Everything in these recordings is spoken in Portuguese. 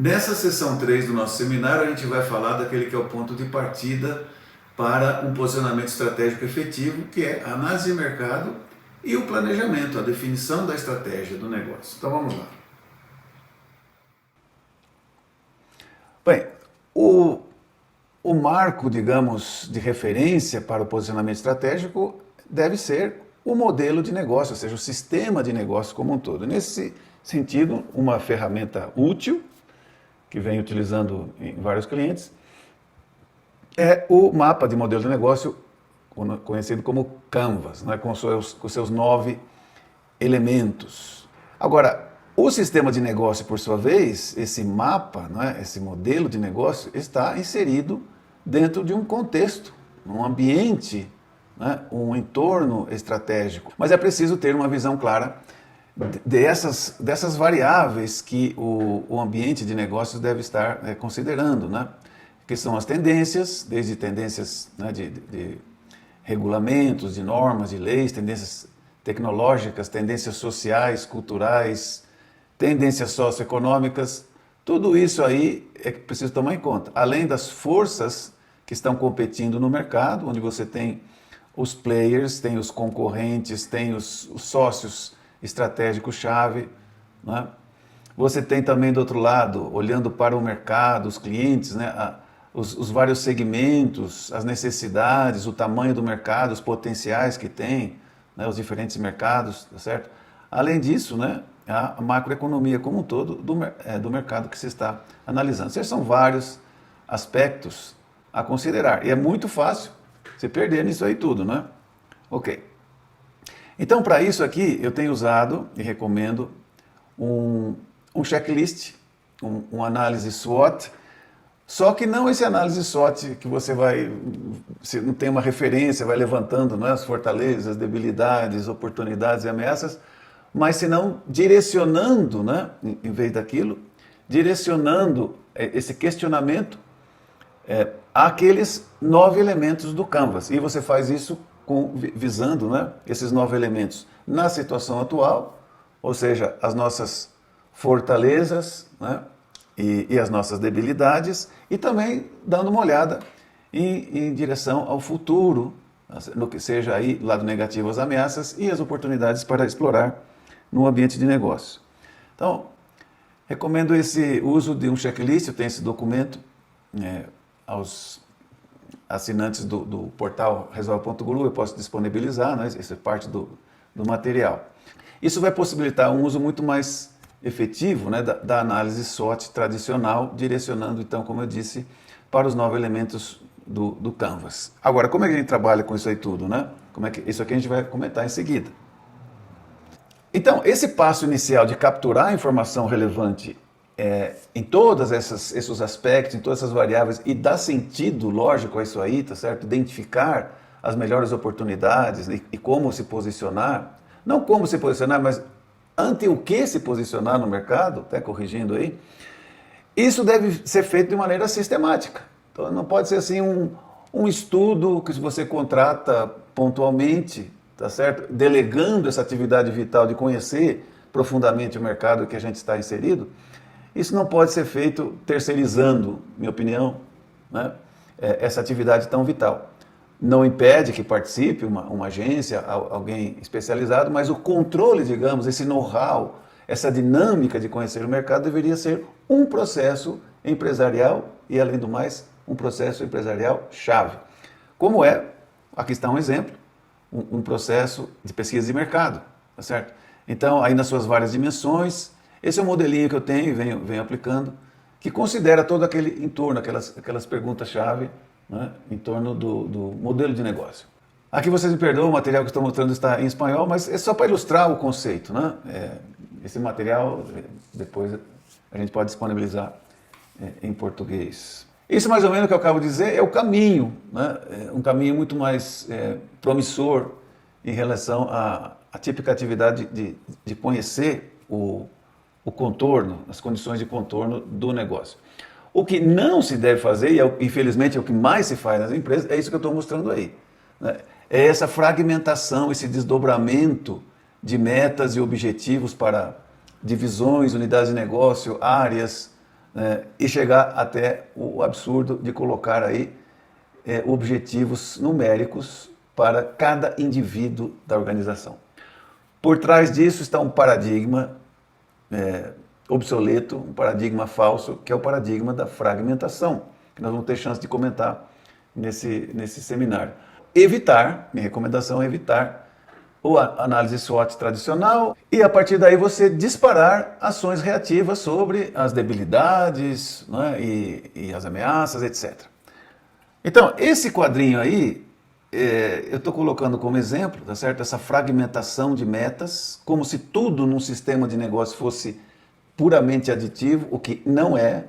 Nessa sessão 3 do nosso seminário, a gente vai falar daquele que é o ponto de partida para um posicionamento estratégico efetivo, que é a análise de mercado e o planejamento, a definição da estratégia do negócio. Então vamos lá. Bem, o marco, digamos, de referência para o posicionamento estratégico deve ser o modelo de negócio, ou seja, o sistema de negócio como um todo. Nesse sentido, uma ferramenta útil, que vem utilizando em vários clientes, é o mapa de modelo de negócio, conhecido como Canvas, né, com seus 9 elementos. Agora, o sistema de negócio, por sua vez, esse mapa, né, esse modelo de negócio, está inserido dentro de um contexto, um ambiente, né, um entorno estratégico. Mas é preciso ter uma visão clara dessas variáveis que o ambiente de negócios deve estar considerando, né? Que são as tendências, desde tendências, né, de regulamentos, de normas, de leis, tendências tecnológicas, tendências sociais, culturais, tendências socioeconômicas, tudo isso aí é que preciso tomar em conta. Além das forças que estão competindo no mercado, onde você tem os players, tem os concorrentes, tem os sócios estratégicos-chave, né? Você tem também do outro lado, olhando para o mercado, os clientes, né? Os vários segmentos, as necessidades, o tamanho do mercado, os potenciais que tem, né? Os diferentes mercados, tá certo? Além disso, né? A macroeconomia como um todo do mercado que se está analisando. Esses são vários aspectos a considerar. E é muito fácil se perder nisso aí tudo, né? Ok. Então, para isso aqui, eu tenho usado e recomendo um checklist, um análise SWOT, só que não esse análise SWOT que você não tem uma referência, vai levantando, né, as fortalezas, debilidades, oportunidades e ameaças, mas senão direcionando, né, em vez daquilo, direcionando esse questionamento àqueles 9 elementos do Canvas. E você faz isso visando, né, esses 9 elementos na situação atual, ou seja, as nossas fortalezas, né, e as nossas debilidades, e também dando uma olhada em direção ao futuro, no que seja aí lado negativo as ameaças e as oportunidades para explorar no ambiente de negócio. Então, recomendo esse uso de um checklist. Eu tenho esse documento aos assinantes do portal resolve.guru, eu posso disponibilizar, né? Isso é parte do material. Isso vai possibilitar um uso muito mais efetivo, né, da análise SWOT tradicional, direcionando, então, como eu disse, para os 9 elementos do Canvas. Agora, como é que a gente trabalha com isso aí tudo, né? Isso aqui a gente vai comentar em seguida. Então, esse passo inicial de capturar a informação relevante em todos esses aspectos, em todas essas variáveis, e dar sentido lógico a isso aí, tá certo? Identificar as melhores oportunidades e como se posicionar, não como se posicionar, mas ante o que se posicionar no mercado, até corrigindo aí, isso deve ser feito de maneira sistemática. Então não pode ser assim um estudo que você contrata pontualmente, tá certo? Delegando essa atividade vital de conhecer profundamente o mercado que a gente está inserido. Isso não pode ser feito terceirizando, minha opinião, né, essa atividade tão vital. Não impede que participe uma agência, alguém especializado, mas o controle, digamos, esse know-how, essa dinâmica de conhecer o mercado deveria ser um processo empresarial e, além do mais, um processo empresarial chave. Como aqui está um exemplo, um processo de pesquisa de mercado, tá certo? Então, aí nas suas várias dimensões, esse é um modelinho que eu tenho e venho aplicando, que considera todo aquele entorno, aquelas perguntas-chave, né, em torno do modelo de negócio. Aqui vocês me perdoam, o material que estou mostrando está em espanhol, mas é só para ilustrar o conceito, né? Esse material depois a gente pode disponibilizar em português. Isso mais ou menos que eu acabo de dizer é o caminho, né? Um caminho muito mais promissor em relação à típica atividade de conhecer o contorno, as condições de contorno do negócio. O que não se deve fazer, e infelizmente é o que mais se faz nas empresas, é isso que eu estou mostrando aí, né? É essa fragmentação, esse desdobramento de metas e objetivos para divisões, unidades de negócio, áreas, e chegar até o absurdo de colocar aí objetivos numéricos para cada indivíduo da organização. Por trás disso está um paradigma obsoleto, um paradigma falso, que é o paradigma da fragmentação, que nós vamos ter chance de comentar nesse seminário. Minha recomendação é evitar a análise SWOT tradicional e a partir daí você disparar ações reativas sobre as debilidades, né, e as ameaças, etc. Então, esse quadrinho aí, eu estou colocando como exemplo, tá certo? Essa fragmentação de metas, como se tudo num sistema de negócio fosse puramente aditivo, o que não é.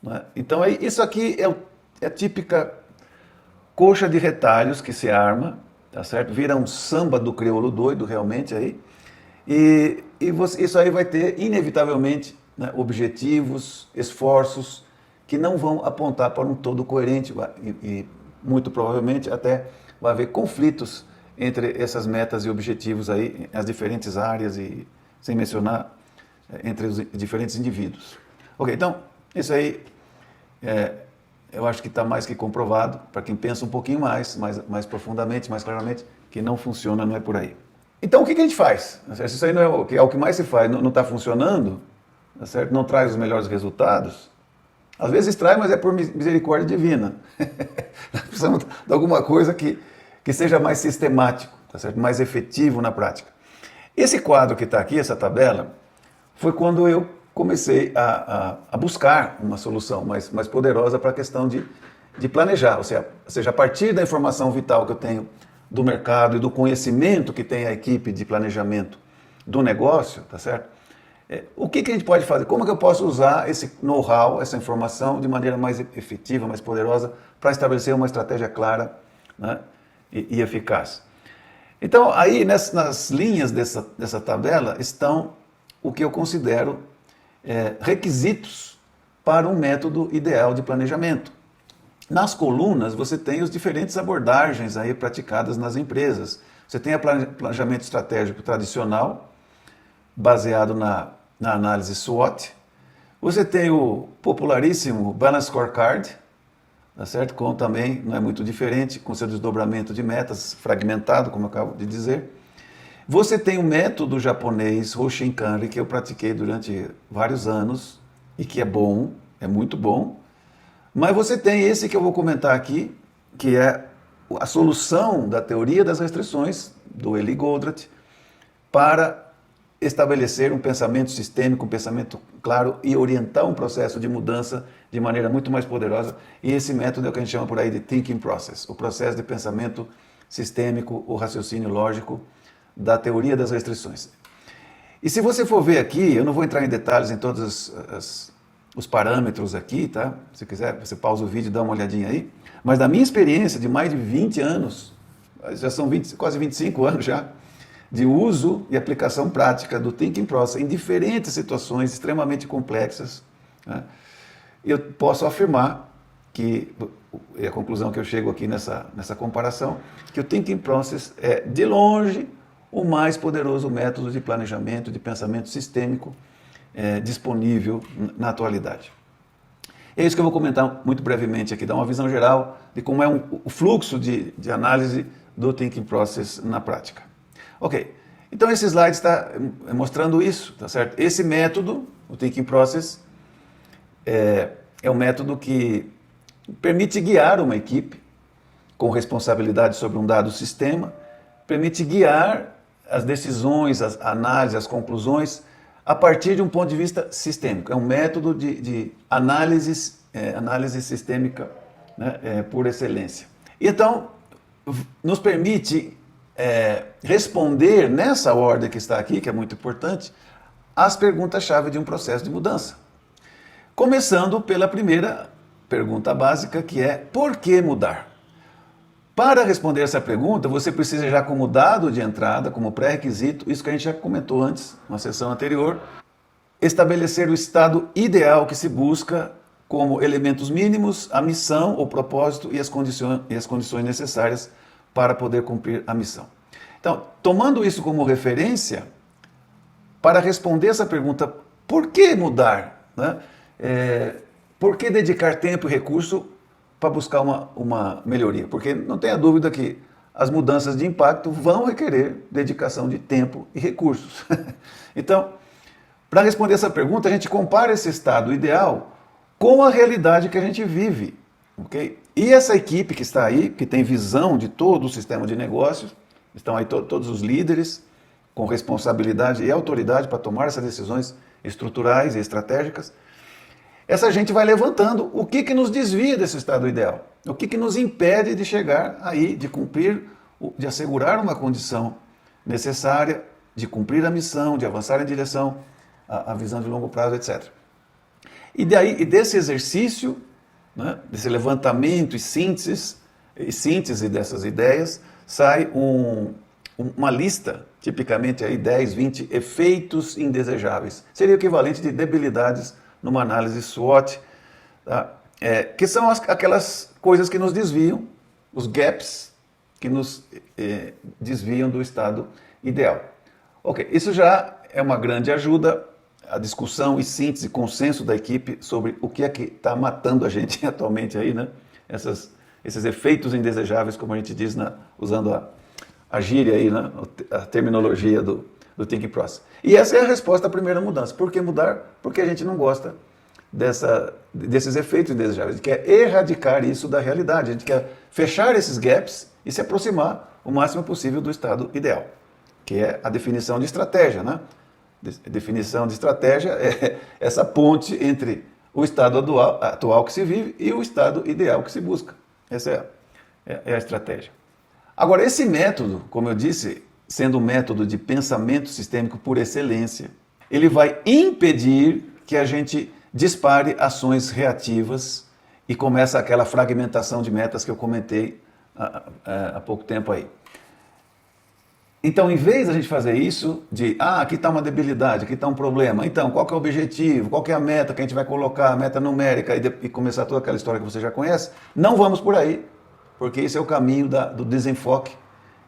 Né? Então, isso aqui é a típica coxa de retalhos que se arma, tá certo? Vira um samba do crioulo doido, realmente, aí. Isso aí vai ter, inevitavelmente, né, objetivos, esforços que não vão apontar para um todo coerente e muito provavelmente até vai haver conflitos entre essas metas e objetivos aí, as diferentes áreas e sem mencionar entre os diferentes indivíduos. Ok, então, isso aí eu acho que está mais que comprovado, para quem pensa um pouquinho mais profundamente, mais claramente, que não funciona, não é por aí. Então, o que a gente faz? Se isso aí não é o que mais se faz, não está funcionando, tá certo? Não traz os melhores resultados, às vezes traz, mas é por misericórdia divina. Nós precisamos de alguma coisa que seja mais sistemático, tá certo? Mais efetivo na prática. Esse quadro que está aqui, essa tabela, foi quando eu comecei a buscar uma solução mais poderosa para a questão de planejar, ou seja, a partir da informação vital que eu tenho do mercado e do conhecimento que tem a equipe de planejamento do negócio, tá certo? O que a gente pode fazer? Como que eu posso usar esse know-how, essa informação, de maneira mais efetiva, mais poderosa, para estabelecer uma estratégia clara, né, e eficaz? Então, aí nas linhas dessa tabela estão o que eu considero requisitos para um método ideal de planejamento. Nas colunas, você tem as diferentes abordagens aí praticadas nas empresas. Você tem o planejamento estratégico tradicional, baseado na análise SWOT. Você tem o popularíssimo Balanced Scorecard, tá certo? Com também, não é muito diferente, com seu desdobramento de metas, fragmentado, como eu acabo de dizer. Você tem o método japonês Hoshinkanri, que eu pratiquei durante vários anos, e que é bom, é muito bom. Mas você tem esse que eu vou comentar aqui, que é a solução da teoria das restrições, do Eli Goldratt, para estabelecer um pensamento sistêmico, um pensamento claro e orientar um processo de mudança de maneira muito mais poderosa. E esse método é o que a gente chama por aí de thinking process, o processo de pensamento sistêmico, o raciocínio lógico da teoria das restrições. E se você for ver aqui, eu não vou entrar em detalhes em todos os parâmetros aqui, tá? Se quiser, você pausa o vídeo e dá uma olhadinha aí. Mas da minha experiência de mais de 20 anos, já são quase 25 anos já, de uso e aplicação prática do thinking process em diferentes situações extremamente complexas, né? Eu posso afirmar que, é a conclusão que eu chego aqui nessa comparação, que o thinking process é, de longe, o mais poderoso método de planejamento, de pensamento sistêmico disponível na atualidade. É isso que eu vou comentar muito brevemente aqui, dar uma visão geral de como é o fluxo de análise do thinking process na prática. Ok, então esse slide está mostrando isso, tá certo? Esse método, o thinking process, é um método que permite guiar uma equipe com responsabilidade sobre um dado sistema, permite guiar as decisões, as análises, as conclusões a partir de um ponto de vista sistêmico. É um método de análise sistêmica, né, por excelência. Então, nos permite responder nessa ordem que está aqui, que é muito importante, as perguntas-chave de um processo de mudança. Começando pela primeira pergunta básica, que é: por que mudar? Para responder essa pergunta, você precisa já como dado de entrada, como pré-requisito, isso que a gente já comentou antes, na sessão anterior, estabelecer o estado ideal que se busca como elementos mínimos, a missão, o propósito e as condições necessárias para poder cumprir a missão. Então, tomando isso como referência, para responder essa pergunta, por que mudar, né? Por que dedicar tempo e recurso para buscar uma melhoria? Porque não tenha dúvida que as mudanças de impacto vão requerer dedicação de tempo e recursos. Então, para responder essa pergunta, a gente compara esse estado ideal com a realidade que a gente vive. Okay? E essa equipe que está aí, que tem visão de todo o sistema de negócios, estão aí todos os líderes com responsabilidade e autoridade para tomar essas decisões estruturais e estratégicas. Essa gente vai levantando o que nos desvia desse estado ideal, o que nos impede de chegar aí, de cumprir, de assegurar uma condição necessária, de cumprir a missão, de avançar em direção à visão de longo prazo, etc. E desse exercício, né, desse levantamento e síntese dessas ideias, sai uma lista, tipicamente aí 10, 20 efeitos indesejáveis. Seria o equivalente de debilidades numa análise SWOT, tá? Que são aquelas coisas que nos desviam, os gaps que nos desviam do estado ideal. Ok, isso já é uma grande ajuda, a discussão e síntese, consenso da equipe sobre o que é que está matando a gente atualmente aí, né? Esses efeitos indesejáveis, como a gente diz, usando a gíria aí, né? A terminologia do Thinking Process. E essa é a resposta à primeira mudança. Por que mudar? Porque a gente não gosta desses efeitos indesejáveis. A gente quer erradicar isso da realidade. A gente quer fechar esses gaps e se aproximar o máximo possível do estado ideal, que é a definição de estratégia, né? Definição de estratégia é essa ponte entre o estado atual que se vive e o estado ideal que se busca. Essa é a estratégia. Agora, esse método, como eu disse, sendo um método de pensamento sistêmico por excelência, ele vai impedir que a gente dispare ações reativas e começa aquela fragmentação de metas que eu comentei há pouco tempo aí. Então, em vez da gente fazer isso, aqui está uma debilidade, aqui está um problema, então, qual que é o objetivo, qual que é a meta que a gente vai colocar, a meta numérica, e começar toda aquela história que você já conhece, não vamos por aí, porque esse é o caminho do desenfoque,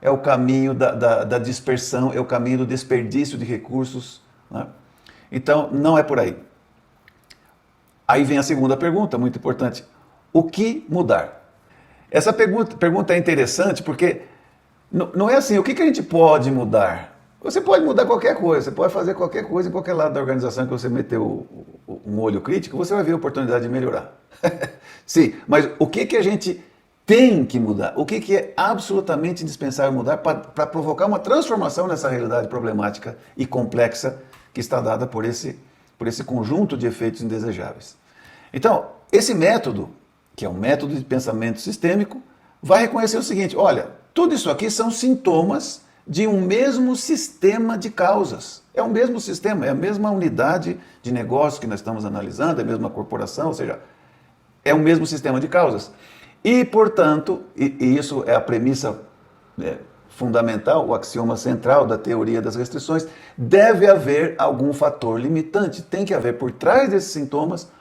é o caminho da dispersão, é o caminho do desperdício de recursos, né? Então, não é por aí. Aí vem a segunda pergunta, muito importante. O que mudar? Essa pergunta é interessante porque não é assim, o que a gente pode mudar? Você pode mudar qualquer coisa, você pode fazer qualquer coisa em qualquer lado da organização que você meteu um olho crítico, você vai ver a oportunidade de melhorar. Sim, mas o que a gente tem que mudar? O que é absolutamente indispensável mudar para provocar uma transformação nessa realidade problemática e complexa que está dada por esse conjunto de efeitos indesejáveis? Então, esse método, que é um método de pensamento sistêmico, vai reconhecer o seguinte: olha, tudo isso aqui são sintomas de um mesmo sistema de causas. É o mesmo sistema, é a mesma unidade de negócio que nós estamos analisando, é a mesma corporação, ou seja, é o mesmo sistema de causas. E, portanto, e isso é a premissa fundamental, o axioma central da teoria das restrições, deve haver algum fator limitante. Tem que haver por trás desses sintomas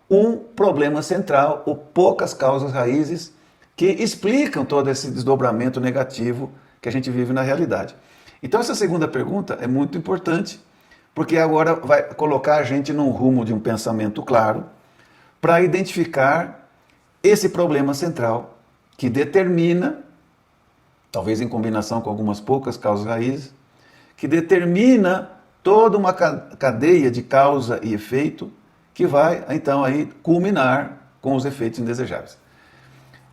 um problema central ou poucas causas raízes que explicam todo esse desdobramento negativo que a gente vive na realidade. Então essa segunda pergunta é muito importante, porque agora vai colocar a gente num rumo de um pensamento claro para identificar esse problema central que determina, talvez em combinação com algumas poucas causas raízes, que determina toda uma cadeia de causa e efeito que vai então aí culminar com os efeitos indesejáveis.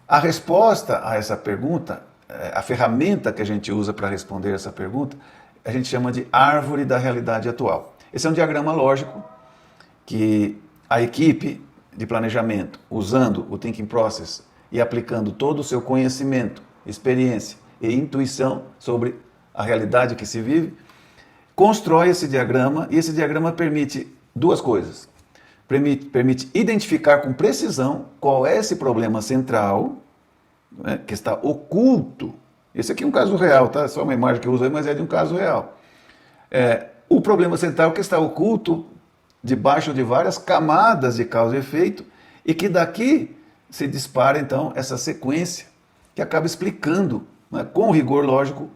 A resposta a essa pergunta, a ferramenta que a gente usa para responder essa pergunta, a gente chama de árvore da realidade atual. Esse é um diagrama lógico que a equipe de planejamento, usando o Thinking Process e aplicando todo o seu conhecimento, experiência e intuição sobre a realidade que se vive, constrói esse diagrama, e esse diagrama permite duas coisas. Permite identificar com precisão qual é esse problema central, né, que está oculto. Esse aqui é um caso real, tá? Só uma imagem que eu uso aí, mas é de um caso real. O problema central que está oculto debaixo de várias camadas de causa e efeito, e que daqui se dispara então essa sequência que acaba explicando, né, com rigor lógico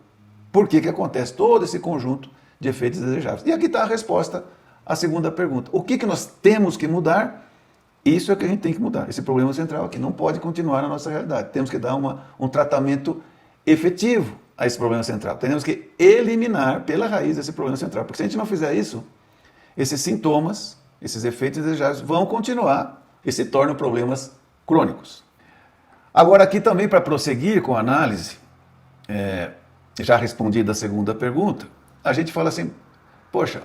por que acontece todo esse conjunto de efeitos desejáveis. E aqui está a resposta à segunda pergunta. O que nós temos que mudar Isso é o que a gente tem que mudar. Esse problema central aqui não pode continuar na nossa realidade. Temos que dar um tratamento efetivo a esse problema central. Temos que eliminar pela raiz esse problema central. Porque se a gente não fizer isso, esses sintomas, esses efeitos indesejáveis vão continuar e se tornam problemas crônicos. Agora aqui também, para prosseguir com a análise, já respondida a segunda pergunta, a gente fala assim, poxa,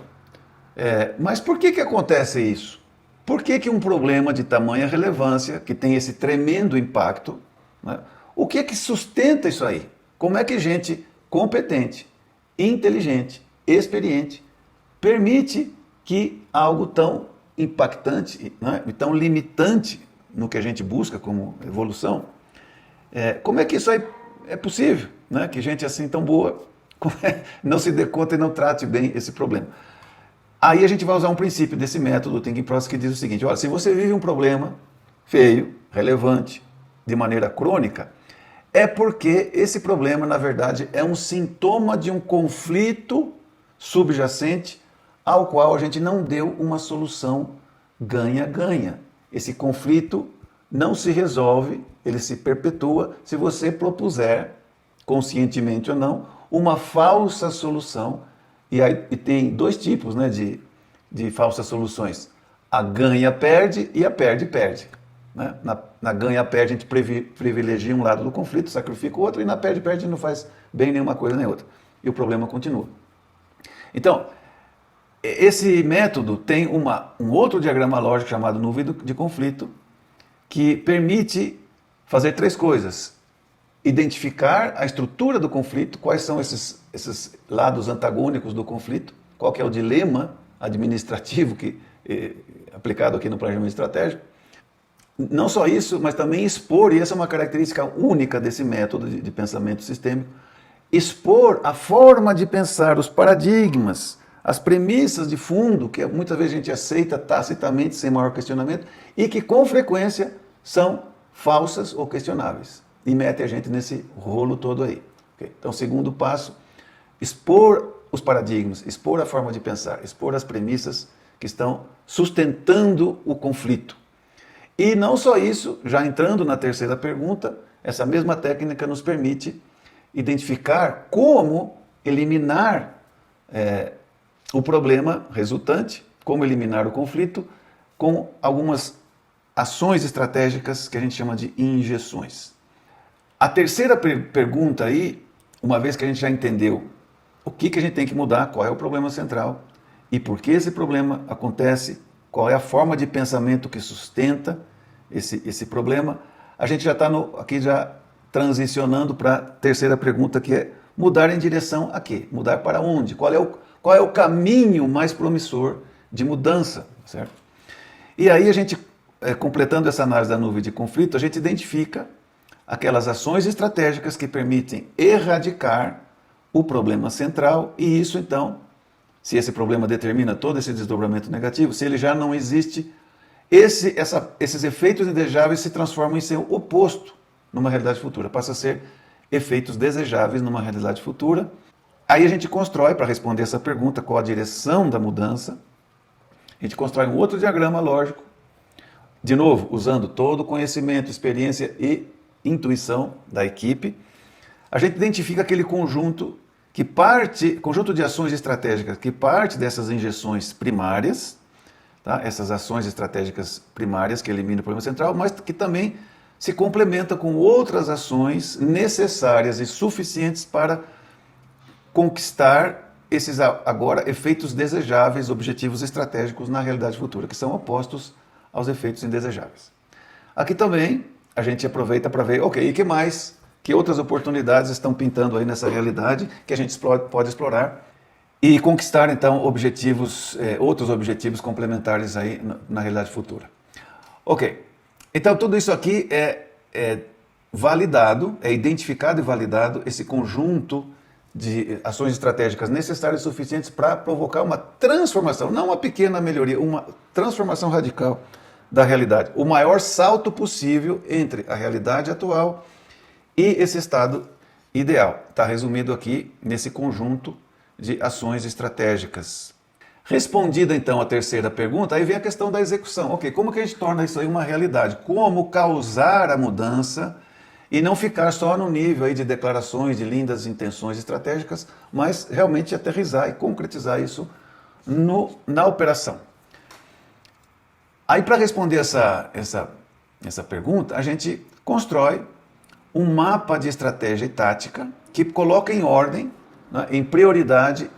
mas por que acontece isso? Por que um problema de tamanha relevância, que tem esse tremendo impacto, né, o que é que sustenta isso aí? Como é que gente competente, inteligente, experiente, permite que algo tão impactante, né, e tão limitante no que a gente busca como evolução, como é que isso aí é possível? Né, que gente assim tão boa não se dê conta e não trate bem esse problema. Aí a gente vai usar um princípio desse método, do Thinking Process, que diz o seguinte, olha, se você vive um problema feio, relevante, de maneira crônica, é porque esse problema, na verdade, é um sintoma de um conflito subjacente ao qual a gente não deu uma solução ganha-ganha. Esse conflito não se resolve, ele se perpetua se você propuser, conscientemente ou não, uma falsa solução. E tem dois tipos, né, de falsas soluções. A ganha-perde e a perde-perde. Né? Na ganha-perde a gente privilegia um lado do conflito, sacrifica o outro, e na perde-perde a gente não faz bem nenhuma coisa nem outra. E o problema continua. Então, esse método tem um outro diagrama lógico chamado nuvem de conflito, que permite fazer três coisas. Identificar a estrutura do conflito, quais são esses lados antagônicos do conflito, qual que é o dilema administrativo aplicado aqui no planejamento estratégico. Não só isso, mas também expor, e essa é uma característica única desse método de pensamento sistêmico, expor a forma de pensar, os paradigmas, as premissas de fundo, que muitas vezes a gente aceita tacitamente, sem maior questionamento, e que com frequência são falsas ou questionáveis. E mete a gente nesse rolo todo aí. Okay? Então, segundo passo, expor os paradigmas, expor a forma de pensar, expor as premissas que estão sustentando o conflito. E não só isso, já entrando na terceira pergunta, essa mesma técnica nos permite identificar como eliminar o problema resultante, como eliminar o conflito, com algumas ações estratégicas que a gente chama de injeções. A terceira pergunta aí, uma vez que a gente já entendeu o que a gente tem que mudar, qual é o problema central e por que esse problema acontece, qual é a forma de pensamento que sustenta esse problema, a gente já está aqui já transicionando para a terceira pergunta, que é mudar em direção a quê? Mudar para onde? Qual é o caminho mais promissor de mudança? Certo? E aí a gente, completando essa análise da nuvem de conflito, a gente identifica aquelas ações estratégicas que permitem erradicar o problema central, e isso então, se esse problema determina todo esse desdobramento negativo, se ele já não existe, esses efeitos indesejáveis se transformam em seu oposto numa realidade futura, passa a ser efeitos desejáveis numa realidade futura. Aí a gente constrói, para responder essa pergunta, qual a direção da mudança, a gente constrói um outro diagrama lógico, de novo, usando todo o conhecimento, experiência e intuição da equipe, a gente identifica aquele conjunto de ações estratégicas que parte dessas injeções primárias, tá? Essas ações estratégicas primárias que eliminam o problema central, mas que também se complementa com outras ações necessárias e suficientes para conquistar esses agora efeitos desejáveis, objetivos estratégicos na realidade futura, que são opostos aos efeitos indesejáveis. Aqui também a gente aproveita para ver, ok, e que mais? Que outras oportunidades estão pintando aí nessa realidade que a gente pode explorar e conquistar, então, outros objetivos complementares aí na realidade futura. Ok, então tudo isso aqui é validado, é identificado e validado esse conjunto de ações estratégicas necessárias e suficientes para provocar uma transformação, não uma pequena melhoria, uma transformação radical da realidade. O maior salto possível entre a realidade atual e esse estado ideal. Está resumido aqui nesse conjunto de ações estratégicas. Respondida então a terceira pergunta, aí vem a questão da execução. Ok, como que a gente torna isso aí uma realidade? Como causar a mudança e não ficar só no nível aí de declarações, de lindas intenções estratégicas, mas realmente aterrissar e concretizar isso na operação. Aí para responder essa pergunta, a gente constrói um mapa de estratégia e tática que coloca em ordem, né, em prioridade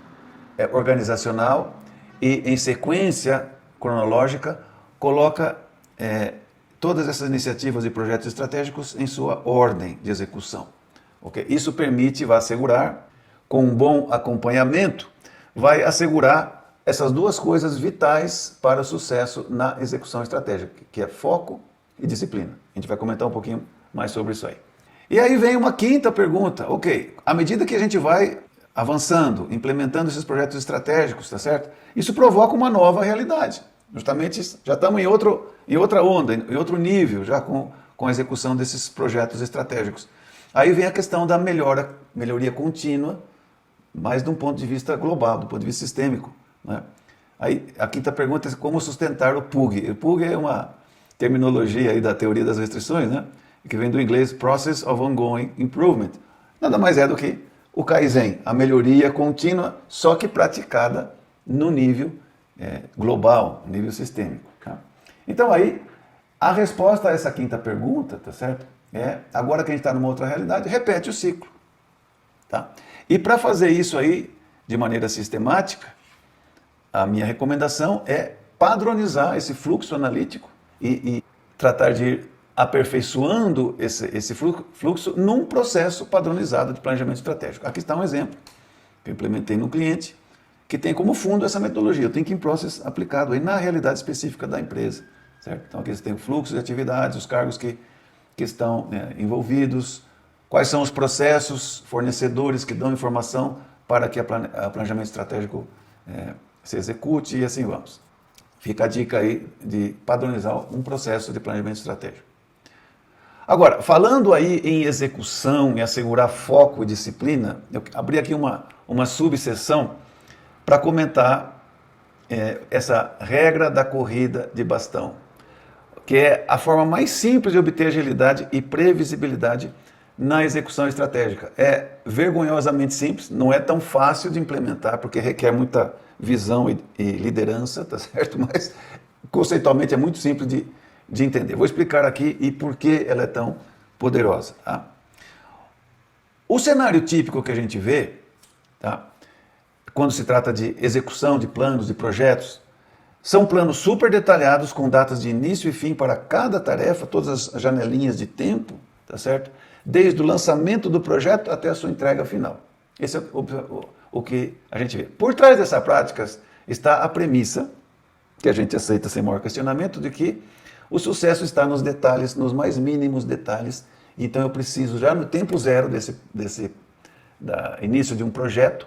organizacional e em sequência cronológica, coloca todas essas iniciativas e projetos estratégicos em sua ordem de execução. Okay? Isso permite, vai assegurar, com um bom acompanhamento, vai assegurar essas duas coisas vitais para o sucesso na execução estratégica, que é foco e disciplina. A gente vai comentar um pouquinho mais sobre isso aí. E aí vem uma quinta pergunta. Ok, à medida que a gente vai avançando, implementando esses projetos estratégicos, tá certo? Isso provoca uma nova realidade. Justamente já estamos em outra onda, em outro nível, já com a execução desses projetos estratégicos. Aí vem a questão da melhoria contínua, mas de um ponto de vista global, do ponto de vista sistêmico, né? Aí a quinta pergunta é como sustentar o PUG. O PUG é uma terminologia aí da teoria das restrições, né? Que vem do inglês Process of Ongoing Improvement. Nada mais é do que o Kaizen, a melhoria contínua, só que praticada no nível global, nível sistêmico. Tá? Então aí, a resposta a essa quinta pergunta, tá certo? Agora que a gente está numa outra realidade, repete o ciclo. Tá? E para fazer isso aí de maneira sistemática, a minha recomendação é padronizar esse fluxo analítico e tratar de ir aperfeiçoando esse fluxo num processo padronizado de planejamento estratégico. Aqui está um exemplo que eu implementei no cliente, que tem como fundo essa metodologia, o Thinking Process aplicado aí na realidade específica da empresa. Certo? Então aqui você tem o fluxo de atividades, os cargos que estão envolvidos, quais são os processos, fornecedores que dão informação para que o planejamento estratégico se execute e assim vamos. Fica a dica aí de padronizar um processo de planejamento estratégico. Agora, falando aí em execução, em assegurar foco e disciplina, eu abri aqui uma subseção para comentar essa regra da corrida de bastão, que é a forma mais simples de obter agilidade e previsibilidade na execução estratégica. É vergonhosamente simples, não é tão fácil de implementar, porque requer muita visão e liderança, tá certo? Mas conceitualmente é muito simples de entender. Vou explicar aqui e por que ela é tão poderosa. Tá? O cenário típico que a gente vê, tá? Quando se trata de execução de planos, de projetos, são planos super detalhados com datas de início e fim para cada tarefa, todas as janelinhas de tempo, tá certo? Desde o lançamento do projeto até a sua entrega final. Esse é o que a gente vê. Por trás dessa prática está a premissa, que a gente aceita sem maior questionamento, de que o sucesso está nos detalhes, nos mais mínimos detalhes. Então eu preciso, já no tempo zero da início de um projeto,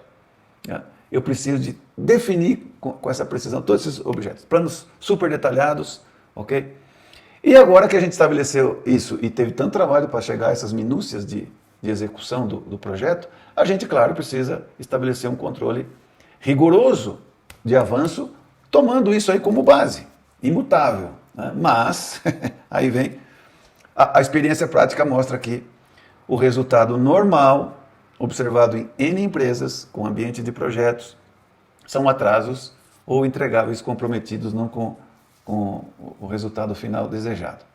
né, eu preciso de definir com essa precisão todos esses objetos. Planos super detalhados, ok? E agora que a gente estabeleceu isso e teve tanto trabalho para chegar a essas minúcias de execução do projeto, a gente, claro, precisa estabelecer um controle rigoroso de avanço, tomando isso aí como base, imutável. Né? Mas, aí vem, a experiência prática mostra que o resultado normal, observado em N empresas, com ambiente de projetos, são atrasos ou entregáveis comprometidos não com o resultado final desejado.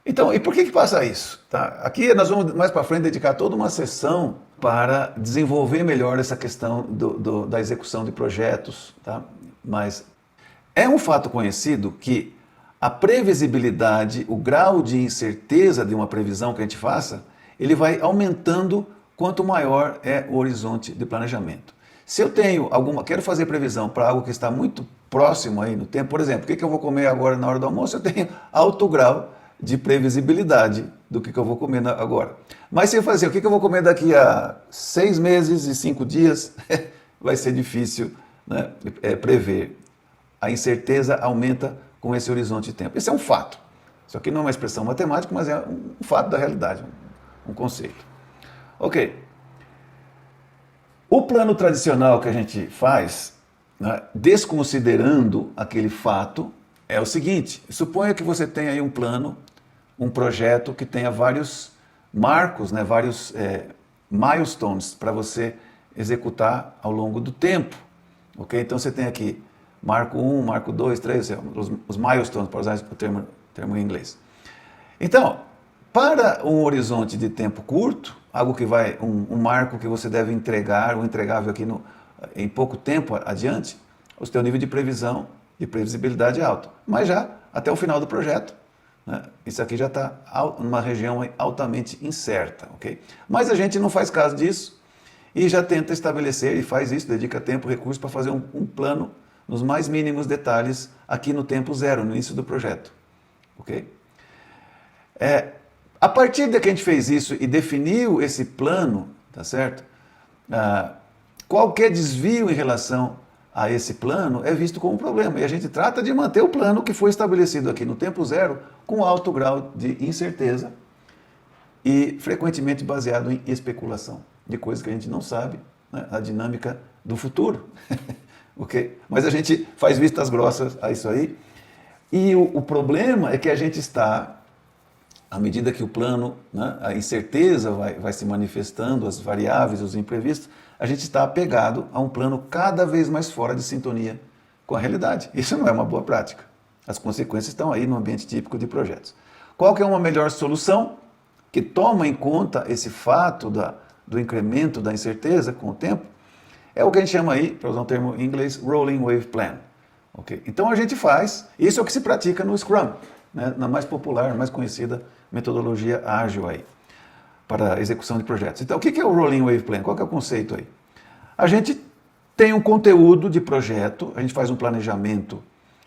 Então, e por que passa isso? Tá? Aqui nós vamos mais para frente dedicar toda uma sessão para desenvolver melhor essa questão da execução de projetos. Tá? Mas é um fato conhecido que a previsibilidade, o grau de incerteza de uma previsão que a gente faça, ele vai aumentando quanto maior é o horizonte de planejamento. Se eu tenho quero fazer previsão para algo que está muito próximo aí no tempo, por exemplo, o que eu vou comer agora na hora do almoço, eu tenho alto grau de previsibilidade do que eu vou comer agora. Mas se eu fazer o que eu vou comer daqui a 6 meses e 5 dias, vai ser difícil, né, prever. A incerteza aumenta com esse horizonte de tempo. Esse é um fato. Isso aqui não é uma expressão matemática, mas é um fato da realidade, um conceito. Ok. O plano tradicional que a gente faz, né, desconsiderando aquele fato, é o seguinte: suponha que você tenha aí um plano, um projeto que tenha vários marcos, né, vários milestones para você executar ao longo do tempo. Ok? Então você tem aqui marco 1, marco 2, 3, os milestones, para usar o termo em inglês. Então, para um horizonte de tempo curto, algo que vai, um marco que você deve entregar, um entregável aqui em pouco tempo adiante, o seu nível de previsão, de previsibilidade é alto. Mas já até o final do projeto, né, isso aqui já está numa região altamente incerta. Ok? Mas a gente não faz caso disso e já tenta estabelecer, e faz isso, dedica tempo, recursos para fazer um plano nos mais mínimos detalhes aqui no tempo zero, no início do projeto. Ok? A partir de que a gente fez isso e definiu esse plano, tá certo? Qualquer desvio em relação a esse plano é visto como um problema. E a gente trata de manter o plano que foi estabelecido aqui no tempo zero com alto grau de incerteza e frequentemente baseado em especulação de coisas que a gente não sabe, né, a dinâmica do futuro. Okay? Mas a gente faz vistas grossas a isso aí. E o problema é que a gente está, à medida que o plano, né, a incerteza vai se manifestando, as variáveis, os imprevistos, a gente está apegado a um plano cada vez mais fora de sintonia com a realidade. Isso não é uma boa prática. As consequências estão aí no ambiente típico de projetos. Qual que é uma melhor solução que toma em conta esse fato do incremento da incerteza com o tempo? É o que a gente chama aí, para usar um termo em inglês, Rolling Wave Plan. Okay? Então a gente faz, isso é o que se pratica no Scrum, né, na mais popular, mais conhecida metodologia ágil aí, para execução de projetos. Então o que é o Rolling Wave Plan? Qual que é o conceito aí? A gente tem um conteúdo de projeto, a gente faz um planejamento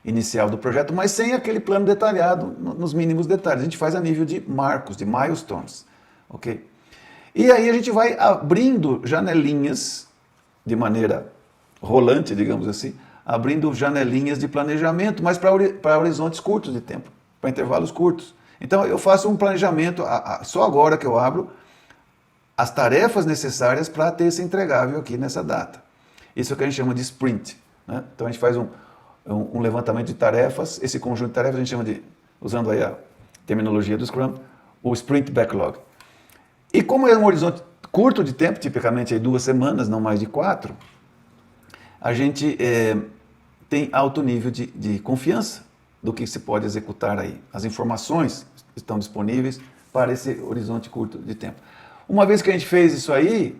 inicial do projeto, mas sem aquele plano detalhado nos mínimos detalhes. A gente faz a nível de marcos, de milestones. Okay? E aí a gente vai abrindo janelinhas de maneira rolante, digamos assim, abrindo janelinhas de planejamento, mas para horizontes curtos de tempo, para intervalos curtos. Então eu faço um planejamento, só agora que eu abro as tarefas necessárias para ter esse entregável aqui nessa data. Isso é o que a gente chama de sprint. Né? Então a gente faz um levantamento de tarefas, esse conjunto de tarefas a gente chama de, usando aí a terminologia do Scrum, o sprint backlog. E como é um horizonte curto de tempo, tipicamente aí 2 semanas, não mais de 4, a gente tem alto nível de confiança do que se pode executar aí. As informações estão disponíveis para esse horizonte curto de tempo. Uma vez que a gente fez isso aí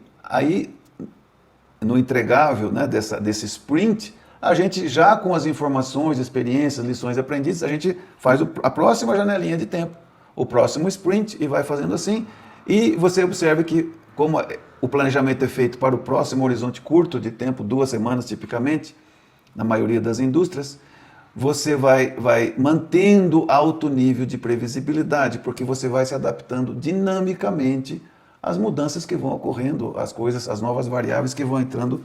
no entregável, né, desse sprint, a gente já com as informações, experiências, lições aprendidas, a gente faz a próxima janelinha de tempo, o próximo sprint e vai fazendo assim. E você observa que como o planejamento é feito para o próximo horizonte curto de tempo, 2 semanas tipicamente, na maioria das indústrias, você vai mantendo alto nível de previsibilidade, porque você vai se adaptando dinamicamente às mudanças que vão ocorrendo, às coisas, às novas variáveis que vão entrando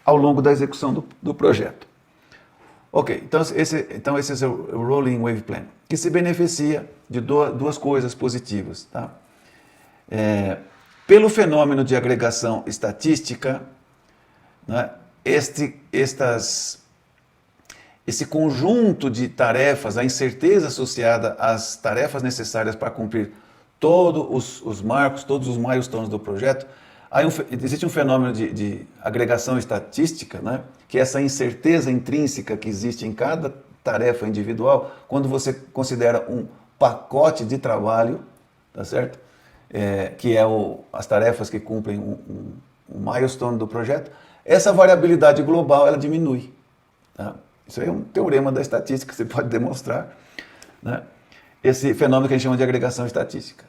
ao longo da execução do projeto. Ok, então esse é o Rolling Wave Plan, que se beneficia de duas coisas positivas. Tá? Pelo fenômeno de agregação estatística, né, esse conjunto de tarefas, a incerteza associada às tarefas necessárias para cumprir todos os marcos, todos os milestones do projeto, existe um fenômeno de agregação estatística, né, que é essa incerteza intrínseca que existe em cada tarefa individual, quando você considera um pacote de trabalho, tá certo? Que é as tarefas que cumprem um milestone do projeto, essa variabilidade global ela diminui. Tá? Isso aí é um teorema da estatística que você pode demonstrar, né? Esse fenômeno que a gente chama de agregação estatística.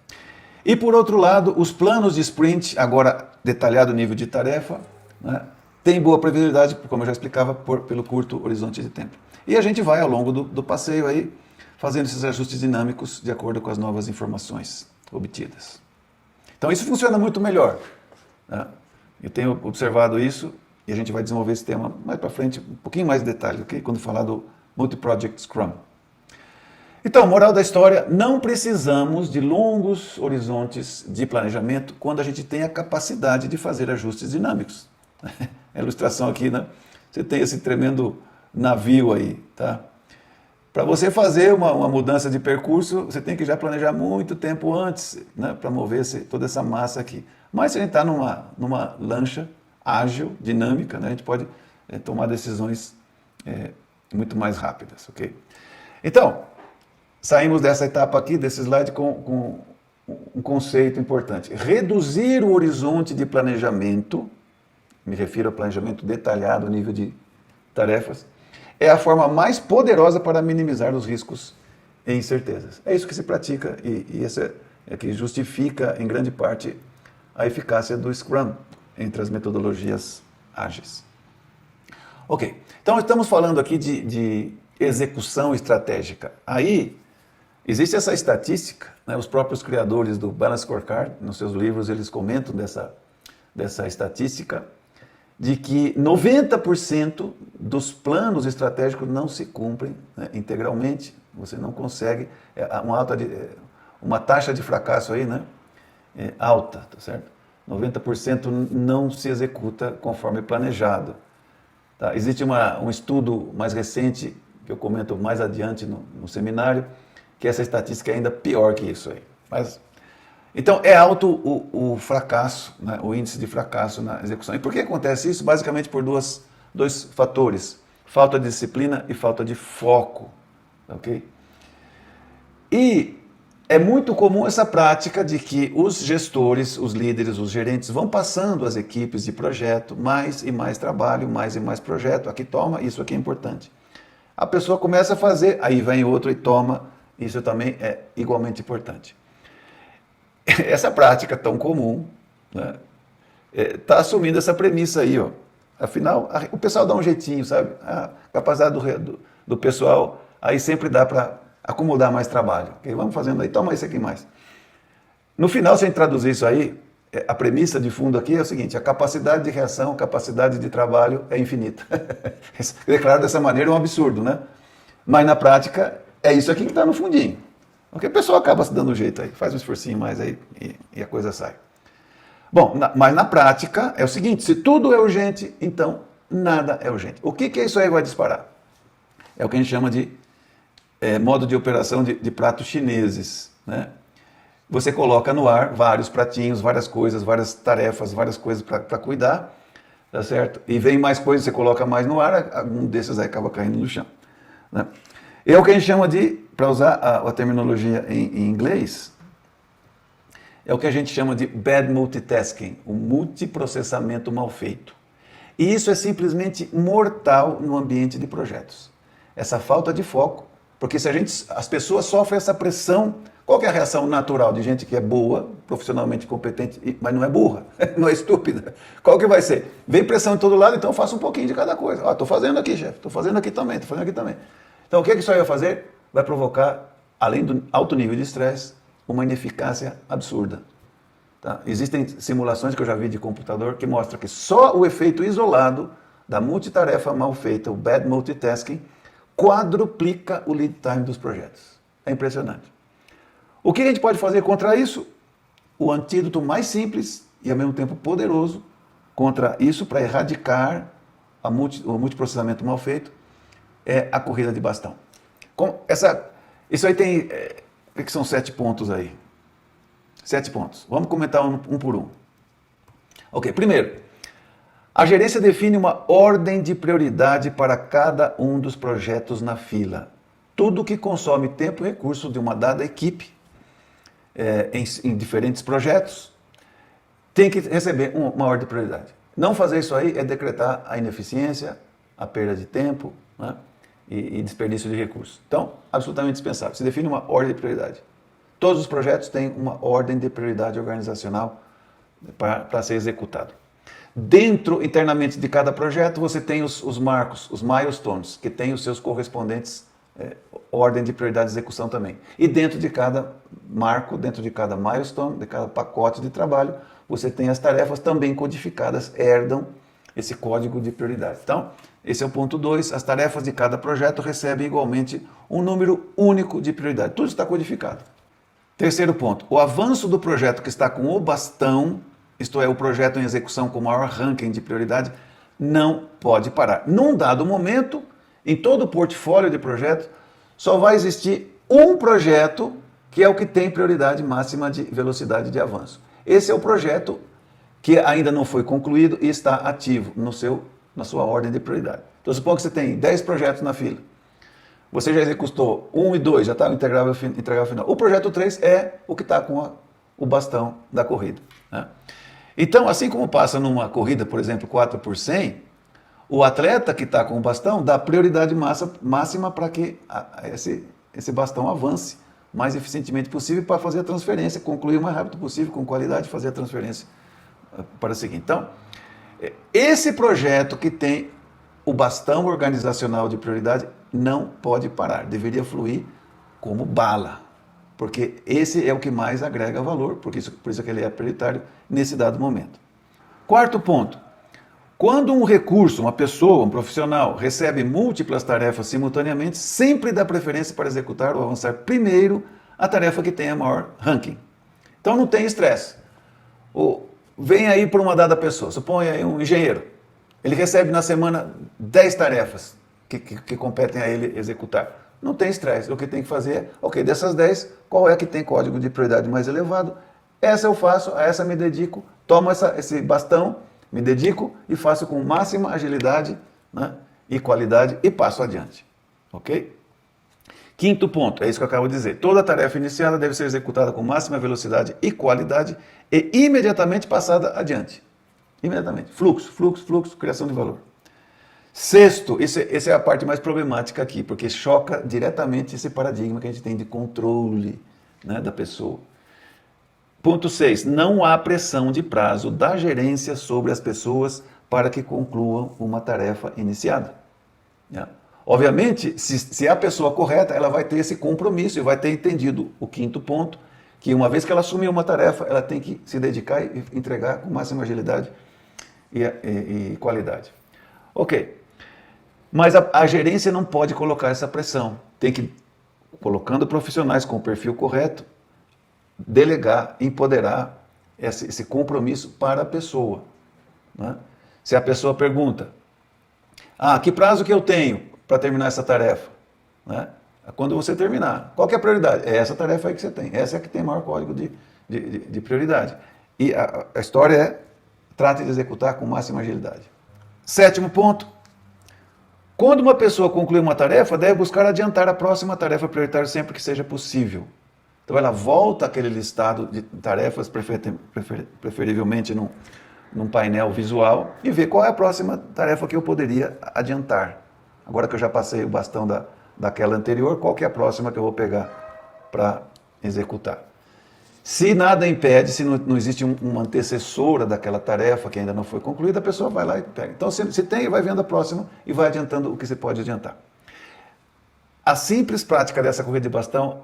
E por outro lado, os planos de sprint, agora detalhado o nível de tarefa, né, tem boa previsibilidade, como eu já explicava, pelo curto horizonte de tempo. E a gente vai ao longo do passeio aí, fazendo esses ajustes dinâmicos de acordo com as novas informações obtidas. Então isso funciona muito melhor. Né? Eu tenho observado isso e a gente vai desenvolver esse tema mais para frente, um pouquinho mais de detalhe, okay? Quando falar do Multi-Project Scrum. Então, moral da história, não precisamos de longos horizontes de planejamento quando a gente tem a capacidade de fazer ajustes dinâmicos. A ilustração aqui, né? você tem esse tremendo navio aí, tá? Para você fazer uma mudança de percurso, você tem que já planejar muito tempo antes, né, para mover toda essa massa aqui. Mas se a gente está numa lancha ágil, dinâmica, né, a gente pode tomar decisões muito mais rápidas, ok? Então, saímos dessa etapa aqui, desse slide, com um conceito importante. Reduzir o horizonte de planejamento, me refiro ao planejamento detalhado, nível de tarefas, é a forma mais poderosa para minimizar os riscos e incertezas. É isso que se pratica e isso é que justifica, em grande parte, a eficácia do Scrum entre as metodologias ágeis. Ok, então estamos falando aqui de execução estratégica. Aí, existe essa estatística, né? Os próprios criadores do Balance Scorecard, nos seus livros, eles comentam dessa estatística, de que 90% dos planos estratégicos não se cumprem, né, integralmente. Você não consegue, uma taxa de fracasso aí, né, alta, tá certo? 90% não se executa conforme planejado. Tá? Existe um estudo mais recente, que eu comento mais adiante no seminário, que essa estatística é ainda pior que isso aí. Então, é alto o fracasso, né, o índice de fracasso na execução. E por que acontece isso? Basicamente por dois fatores. Falta de disciplina e falta de foco. Ok? E é muito comum essa prática de que os gestores, os líderes, os gerentes vão passando às equipes de projeto mais e mais trabalho, mais e mais projeto. Aqui toma, isso aqui é importante. A pessoa começa a fazer, aí vem outro e toma. Isso também é igualmente importante. Essa prática tão comum, né, tá assumindo essa premissa aí, ó. Afinal, o pessoal dá um jeitinho, sabe? A capacidade do pessoal aí sempre dá para acomodar mais trabalho. Okay? Vamos fazendo aí, toma isso aqui mais. No final, se a gente traduzir isso aí, a premissa de fundo aqui é o seguinte: a capacidade de reação, a capacidade de trabalho é infinita. Declarado dessa maneira é um absurdo, né? Mas na prática é isso aqui que está no fundinho. Porque o pessoal acaba se dando um jeito aí, faz um esforcinho mais aí e a coisa sai. Bom, mas na prática é o seguinte: se tudo é urgente, então nada é urgente. O que isso aí vai disparar? É o que a gente chama de modo de operação de pratos chineses, né? Você coloca no ar vários pratinhos, várias coisas, várias tarefas, várias coisas para cuidar, tá certo? E vem mais coisas, você coloca mais no ar, algum desses aí acaba caindo no chão, né? É o que a gente chama de, para usar a terminologia em inglês, é o que a gente chama de bad multitasking, o multiprocessamento mal feito. E isso é simplesmente mortal no ambiente de projetos. Essa falta de foco, porque as pessoas sofrem essa pressão. Qual que é a reação natural de gente que é boa, profissionalmente competente, mas não é burra, não é estúpida? Qual que vai ser? Vem pressão de todo lado, então eu faço um pouquinho de cada coisa. Estou fazendo aqui, chefe, estou fazendo aqui também, estou fazendo aqui também. Então, o que isso aí vai fazer? Vai provocar, além do alto nível de estresse, uma ineficácia absurda. Tá? Existem simulações que eu já vi de computador que mostram que só o efeito isolado da multitarefa mal feita, o bad multitasking, quadruplica o lead time dos projetos. É impressionante. O que a gente pode fazer contra isso? O antídoto mais simples e, ao mesmo tempo, poderoso contra isso, para erradicar o multiprocessamento mal feito, é a corrida de bastão. Isso aí tem... O que são 7 pontos aí? 7 pontos. Vamos comentar um por um. Ok, primeiro, a gerência define uma ordem de prioridade para cada um dos projetos na fila. Tudo que consome tempo e recurso de uma dada equipe em diferentes projetos tem que receber uma ordem de prioridade. Não fazer isso aí é decretar a ineficiência, a perda de tempo, né, e desperdício de recursos. Então, absolutamente dispensável. Se define uma ordem de prioridade. Todos os projetos têm uma ordem de prioridade organizacional para ser executado. Dentro, internamente de cada projeto, você tem os marcos, os milestones, que têm os seus correspondentes ordem de prioridade de execução também. E dentro de cada marco, dentro de cada milestone, de cada pacote de trabalho, você tem as tarefas também codificadas, herdam esse código de prioridade. Então, esse é o ponto 2, as tarefas de cada projeto recebem igualmente um número único de prioridade. Tudo está codificado. Terceiro ponto, o avanço do projeto que está com o bastão, isto é, o projeto em execução com maior ranking de prioridade, não pode parar. Num dado momento, em todo o portfólio de projetos, só vai existir um projeto que é o que tem prioridade máxima de velocidade de avanço. Esse é o projeto que ainda não foi concluído e está ativo na sua ordem de prioridade. Então, suponha que você tem 10 projetos na fila. Você já executou 1 e 2, já está entregável ao final. O projeto 3 é o que está com o bastão da corrida, né? Então, assim como passa numa corrida, por exemplo, 4 por 100, o atleta que está com o bastão dá prioridade máxima para que esse bastão avance o mais eficientemente possível para fazer a transferência, concluir o mais rápido possível, com qualidade, fazer a transferência para o seguinte. Então, esse projeto que tem o bastão organizacional de prioridade não pode parar, deveria fluir como bala, porque esse é o que mais agrega valor, por isso que ele é prioritário nesse dado momento. Quarto ponto, quando um recurso, uma pessoa, um profissional, recebe múltiplas tarefas simultaneamente, sempre dá preferência para executar ou avançar primeiro a tarefa que tenha maior ranking. Então não tem estresse. Vem aí para uma dada pessoa, suponha aí um engenheiro, ele recebe na semana 10 tarefas que competem a ele executar. Não tem estresse, o que tem que fazer é, ok, dessas 10, qual é a que tem código de prioridade mais elevado? Essa eu faço, a essa me dedico, tomo esse bastão, me dedico e faço com máxima agilidade, né, e qualidade e passo adiante. Ok? Quinto ponto, é isso que eu acabo de dizer. Toda tarefa iniciada deve ser executada com máxima velocidade e qualidade e imediatamente passada adiante. Imediatamente. Fluxo, criação de valor. Sexto, essa é a parte mais problemática aqui, porque choca diretamente esse paradigma que a gente tem de controle, né, da pessoa. Ponto 6. Não há pressão de prazo da gerência sobre as pessoas para que concluam uma tarefa iniciada. Yeah. Obviamente, se é a pessoa correta, ela vai ter esse compromisso e vai ter entendido o quinto ponto, que uma vez que ela assumiu uma tarefa, ela tem que se dedicar e entregar com máxima agilidade e qualidade. Ok. Mas a gerência não pode colocar essa pressão. Tem que, colocando profissionais com o perfil correto, delegar, empoderar esse compromisso para a pessoa, né? Se a pessoa pergunta, que prazo que eu tenho para terminar essa tarefa? Né? Quando você terminar, qual que é a prioridade? É essa tarefa aí que você tem, essa é a que tem maior código de prioridade. E a história é, trate de executar com máxima agilidade. Sétimo ponto, quando uma pessoa conclui uma tarefa, deve buscar adiantar a próxima tarefa prioritária sempre que seja possível. Então ela volta àquele listado de tarefas, preferivelmente num painel visual, e vê qual é a próxima tarefa que eu poderia adiantar. Agora que eu já passei o bastão daquela anterior, qual que é a próxima que eu vou pegar para executar? Se nada impede, se não existe uma antecessora daquela tarefa que ainda não foi concluída, a pessoa vai lá e pega. Então, se tem, vai vendo a próxima e vai adiantando o que se pode adiantar. A simples prática dessa corrida de bastão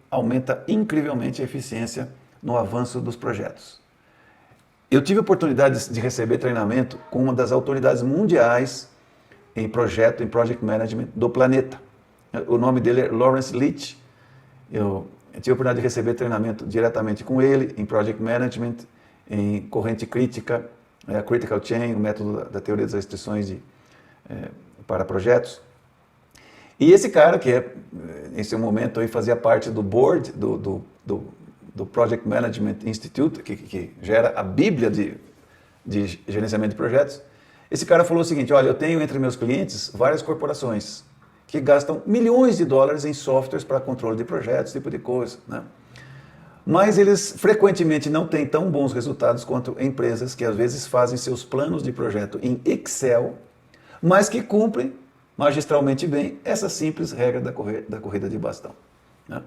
aumenta incrivelmente a eficiência no avanço dos projetos. Eu tive a oportunidade de receber treinamento com uma das autoridades mundiais em Project Management do planeta. O nome dele é Lawrence Leach. Eu tive a oportunidade de receber treinamento diretamente com ele em Project Management, em corrente crítica, Critical Chain, o método da teoria das restrições para projetos. E esse cara, que nesse momento aí fazia parte do board do Project Management Institute, que gera a bíblia de gerenciamento de projetos, esse cara falou o seguinte, olha, eu tenho entre meus clientes várias corporações que gastam milhões de dólares em softwares para controle de projetos, esse tipo de coisa, né? Mas eles frequentemente não têm tão bons resultados quanto empresas que às vezes fazem seus planos de projeto em Excel, mas que cumprem magistralmente bem essa simples regra da corrida de bastão, né?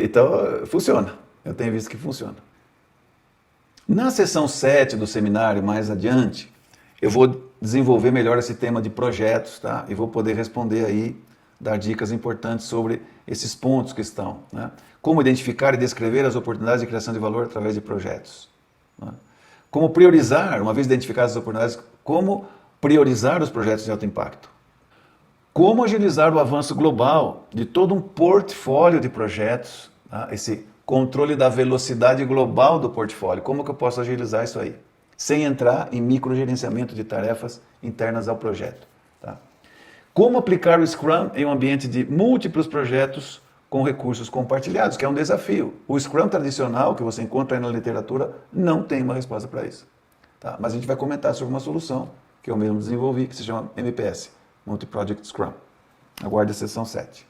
Então, funciona. Eu tenho visto que funciona. Na sessão 7 do seminário, mais adiante, eu vou desenvolver melhor esse tema de projetos, tá? E vou poder responder aí, dar dicas importantes sobre esses pontos que estão, né? Como identificar e descrever as oportunidades de criação de valor através de projetos, né? Como priorizar, uma vez identificadas as oportunidades, como priorizar os projetos de alto impacto. Como agilizar o avanço global de todo um portfólio de projetos, tá? Esse controle da velocidade global do portfólio, como que eu posso agilizar isso aí? sem entrar em microgerenciamento de tarefas internas ao projeto. Tá? Como aplicar o Scrum em um ambiente de múltiplos projetos com recursos compartilhados, que é um desafio. O Scrum tradicional, que você encontra aí na literatura, não tem uma resposta para isso. Tá? Mas a gente vai comentar sobre uma solução que eu mesmo desenvolvi, que se chama MPS, Multi-Project Scrum. Aguarde a sessão 7.